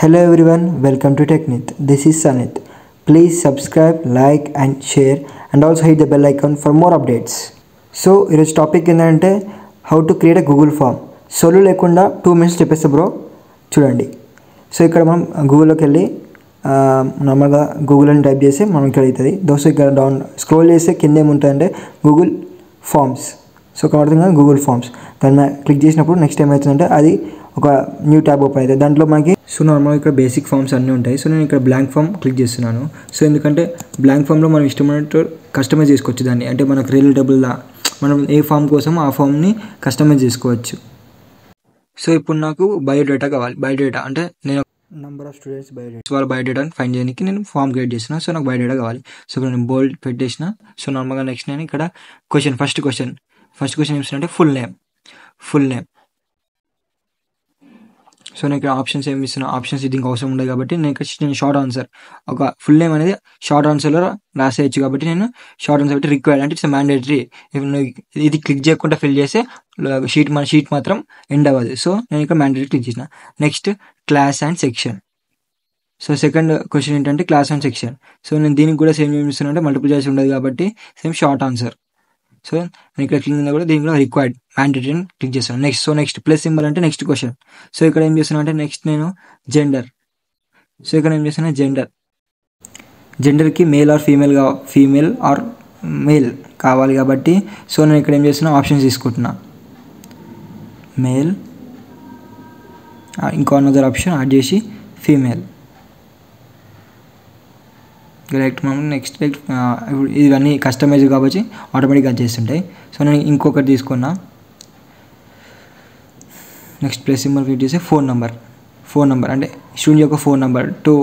Hello everyone, welcome to TechNit. This is Sanit. Please subscribe, like and share and also hit the bell icon for more updates. So, ఈరోజు topic ఏంటంటే how to create a Google form. సోలో లేకుండా 2 minutes చెప్పేస్తా bro, చూడండి. So ఇక్కడ మనం గూగుల్లోకి వెళ్ళి నార్మల్గా గూగుల్ అని టైప్ చేస్తే మనం ఇక్కడ అవుతుంది. దోస్తు ఇక్కడ డౌన్ స్క్రోల్ చేస్తే కింద ఏముంటుందంటే గూగుల్ ఫామ్స్. సో ఇక్కడ పడుతుంది గూగుల్ ఫామ్స్. దాన్ని క్లిక్ చేసినప్పుడు నెక్స్ట్ ఏమవుతుందంటే అది ఒక న్యూ ట్యాబ్ ఓపెన్ అవుతుంది. దాంట్లో మనకి సో నార్మల్గా ఇక్కడ బేసిక్ ఫామ్స్ అన్నీ ఉంటాయి. సో నేను ఇక్కడ బ్లాంక్ ఫామ్ క్లిక్ చేస్తున్నాను. సో ఎందుకంటే బ్లాంక్ ఫామ్లో మనం ఇష్టమైనట్టు కస్టమైజ్ చేసుకోవచ్చు దాన్ని. అంటే మనకు రిలేటబుల్గా మనం ఏ ఫామ్ కోసం ఆ ఫామ్ని కస్టమైజ్ చేసుకోవచ్చు. సో ఇప్పుడు నాకు బయోడేటా కావాలి. బయోడేటా అంటే నేను నెంబర్ ఆఫ్ స్టూడెంట్స్ బయోడేటా, వాళ్ళ బయోడేటాని ఫైండ్ చేయడానికి నేను ఫామ్ క్రియేట్ చేసిన. సో నాకు బయోడేటా కావాలి. సో ఇక్కడ నేను బోల్డ్ పెట్టేసిన. సో నార్మల్గా నెక్స్ట్ నేను ఇక్కడ ఫస్ట్ క్వశ్చన్ ఏమిస్తుందంటే ఫుల్ నేమ్. సో నేను ఇక్కడ ఆప్షన్స్ ఏమి ఇస్తున్నా, ఆప్షన్స్ ఇది ఇంకా అవసరం ఉండదు కాబట్టి నేను షార్ట్ ఆన్సర్, ఒక ఫుల్ నేమ్ అనేది షార్ట్ ఆన్సర్లో రాసేయచ్చు కాబట్టి నేను షార్ట్ ఆన్సర్ పెట్టి రిక్వైర్డ్ అంటే ఇట్స్ మ్యాండేటరీ. ఇది క్లిక్ చేయకుండా ఫిల్ చేస్తే షీట్ మాత్రం ఎండ్ అవ్వదు. సో నేను ఇక్కడ మ్యాండేటరీ క్లిక్ చేసిన. Next class and section. So second question ఏంటంటే క్లాస్ అండ్ సెక్షన్. సో నేను దీనికి కూడా సేమ్ ఏమి ఇస్తున్నా అంటే మల్టిపుల్ చాయిస్ ఉండదు కాబట్టి సేమ్ షార్ట్ ఆన్సర్. సో నేను ఇక్కడ క్లిక్ కూడా దీనికి కూడా రిక్వైర్డ్ మ్యాండేటరీ అని క్లిక్ చేస్తాను. నెక్స్ట్ ప్లస్ సింబల్ అంటే నెక్స్ట్ క్వశ్చన్. సో ఇక్కడ ఏం చేస్తున్నా అంటే నెక్స్ట్ నేను జెండర్. సో ఇక్కడ ఏం చేస్తున్నా జెండర్కి మేల్ ఆర్ మేల్ కావాలి కాబట్టి సో నేను ఇక్కడ ఏం చేస్తున్నా ఆప్షన్స్ తీసుకుంటున్నా. మేల్, ఇంకో అనదర్ ఆప్షన్ యాడ్ చేసి ఫీమేల్. డైరెక్ట్ మనం నెక్స్ట్ ఇవన్నీ కస్టమైజ్ కాబట్టి ఆటోమేటిక్గా చేస్తుంటాయి. సో నేను ఇంకొకటి తీసుకున్నా. నెక్స్ట్ ప్లస్ సింబల్ క్లిక్ చేసి ఫోన్ నెంబర్ అంటే స్టూడెంట్ యొక్క phone number to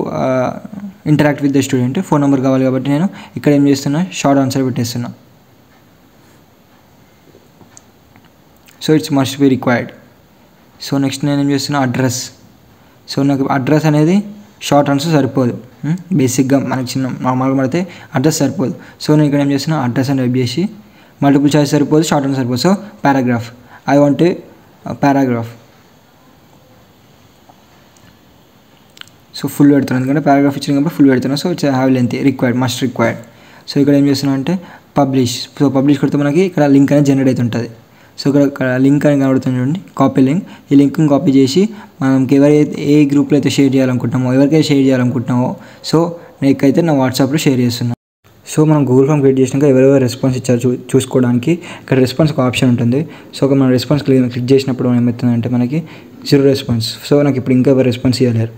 interact with the student phone number కావాలి కాబట్టి నేను ఇక్కడ ఏం చేస్తున్నా షార్ట్ ఆన్సర్ పెట్టేస్తున్నా. So it's must be required. So next నేను ఏం చేస్తున్నా అడ్రస్. సో నాకు అడ్రస్ అనేది షార్ట్ ఆన్సర్ సరిపోదు, బేసిక్గా మనకి చిన్న నార్మల్గా పడితే అడ్రస్ సరిపోదు. సో నేను ఇక్కడ ఏం చేస్తున్నా అడ్రస్ అని టైప్ చేసి మల్టిపుల్ చాయిస్ సరిపోదు, షార్ట్ ఆన్సర్ సరిపోదు. So paragraph, I want paragraph. So full పెడుతున్నాను ఎందుకంటే పారాగ్రాఫ్ ఇచ్చిన కాబట్టి ఫుల్ పెడుతున్నాను. So it's have length must required. So ఇక్కడ ఏం చేస్తున్నా అంటే పబ్లిష్. సో పబ్లిష్ కొడితే మనకి ఇక్కడ లింక్ అనేది జనరేట్ అవుతుంటుంది. సో ఇక్కడ లింక్ అని కనబడుతుంది చూడండి, కాపీ లింక్. ఈ లింక్ని కాపీ చేసి మనకి ఏ గ్రూప్లో అయితే షేర్ చేయాలనుకుంటున్నామో, ఎవరికైతే షేర్ చేయాలనుకుంటున్నామో సో నేనైతే నా వాట్సాప్లో షేర్ చేస్తున్నాను. సో మనం గూగుల్ ఫామ్ క్రియేట్ చేసినాక ఎవరెవరు రెస్పాన్స్ ఇచ్చారు చూసుకోవడానికి ఇక్కడ రెస్పాన్స్ ఒక ఆప్షన్ ఉంటుంది. సో ఒక మనం రెస్పాన్స్ క్లిక్ చేసినప్పుడు ఏమవుతుందంటే మనకి 0 రెస్పాన్స్. సో నాకు ఇప్పుడు ఇంకా ఎవరు రెస్పాన్స్ ఇవ్వలేరు.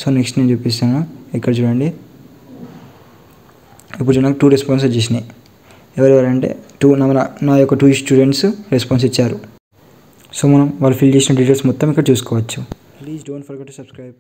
సో నెక్స్ట్ నేను చూపిస్తాను. ఇక్కడ చూడండి, ఇప్పుడు నాకు 2 రెస్పాన్స్ వచ్చేసినాయి. ఎవరెవరంటే నా యొక్క 2 స్టూడెంట్స్ రెస్పాన్స్ ఇచ్చారు. సో మనం వాళ్ళు ఫిల్ చేసిన డీటెయిల్స్ మొత్తం ఇక్కడ చూసుకోవచ్చు. Please don't forget to subscribe.